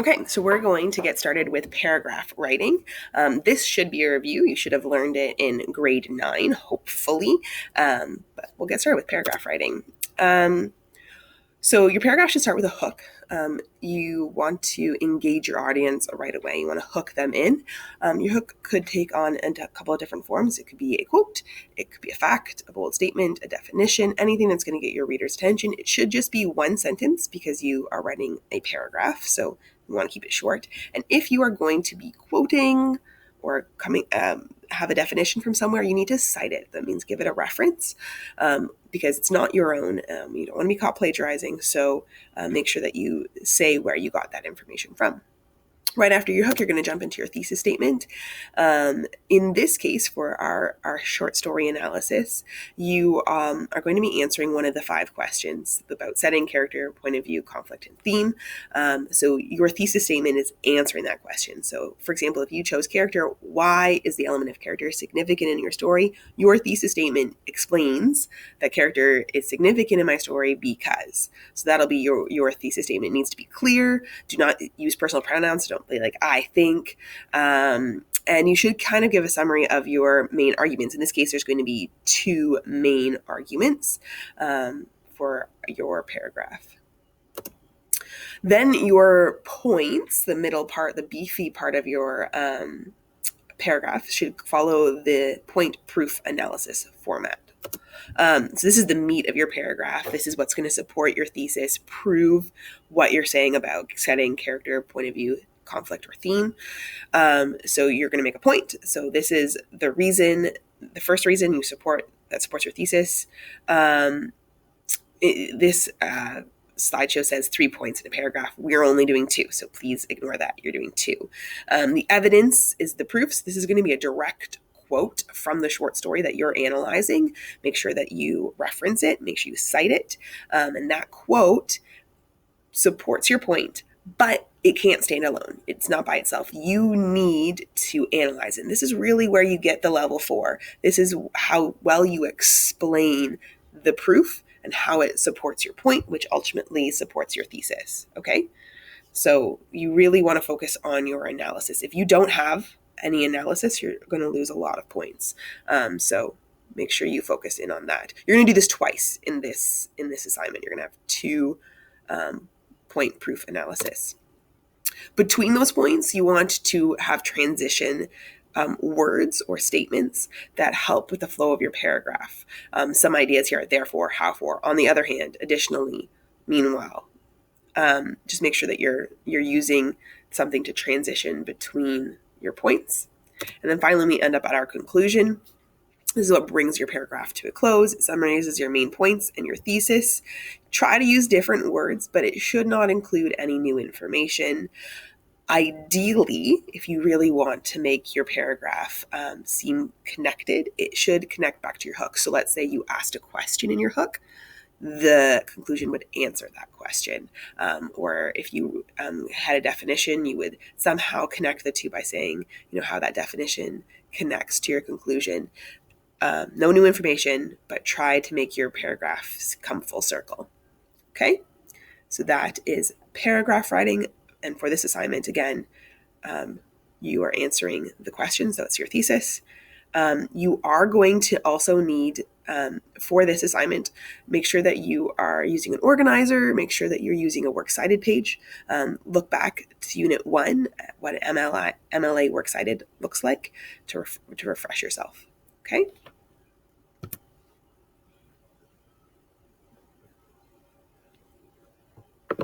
Okay, so we're going to get started with paragraph writing. This should be a review. You should have learned it in grade 9, hopefully. But we'll get started with paragraph writing. So your paragraph should start with a hook. You want to engage your audience right away. You want to hook them in. Your hook could take on a couple of different forms. It could be a quote, it could be a fact, a bold statement, a definition, anything that's going to get your reader's attention. It should just be one sentence because you are writing a paragraph. So you want to keep it short. And if you are going to be quoting or have a definition from somewhere, you need to cite it. That means give it a reference because it's not your own. You don't want to be caught plagiarizing. So make sure that you say where you got that information from. Right after your hook, you're going to jump into your thesis statement. In this case, for our short story analysis, you are going to be answering one of the 5 questions about setting, character, point of view, conflict, and theme. So your thesis statement is answering that question. So, for example, if you chose character, why is the element of character significant in your story? Your thesis statement explains that character is significant in my story because. So that'll be your thesis statement. It needs to be clear. Do not use personal pronouns. Don't play like I think. And you should kind of give a summary of your main arguments. In this case, there's going to be 2 main arguments for your paragraph. Then your points, the middle part, the beefy part of your paragraph should follow the point proof analysis format. So this is the meat of your paragraph. This is what's going to support your thesis, prove what you're saying about setting, character, point of view, conflict, or theme. So you're going to make a point. So this is the reason, the first reason that supports your thesis. This slideshow says 3 points in a paragraph. We're only doing 2, so please ignore that. You're doing 2. The evidence is the proofs. This is going to be a direct quote from the short story that you're analyzing. Make sure that you reference it. Make sure you cite it. And that quote supports your point, but it can't stand alone. It's not by itself. You need to analyze it. And this is really where you get the level 4. This is how well you explain the proof and how it supports your point, which ultimately supports your thesis. Okay? So you really want to focus on your analysis. If you don't have any analysis, you're going to lose a lot of points. So make sure you focus in on that. You're going to do this twice in this assignment. You're going to have 2 point proof analysis. Between those points, you want to have transition words or statements that help with the flow of your paragraph. Some ideas here are therefore, how for. On the other hand, additionally, meanwhile. Just make sure that you're using something to transition between your points. And then finally, we end up at our conclusion. This is what brings your paragraph to a close. It summarizes your main points and your thesis. Try to use different words, but it should not include any new information. Ideally, if you really want to make your paragraph seem connected, it should connect back to your hook. So let's say you asked a question in your hook. The conclusion would answer that question. Or if you had a definition, you would somehow connect the 2 by saying, how that definition connects to your conclusion. No new information, but try to make your paragraphs come full circle. Okay? So that is paragraph writing. And for this assignment, again, you are answering the questions. That's your thesis. You are going to also need, for this assignment, make sure that you are using an organizer, make sure that you're using a works cited page. Look back to Unit 1, what an MLA works cited looks like to refresh yourself. Okay?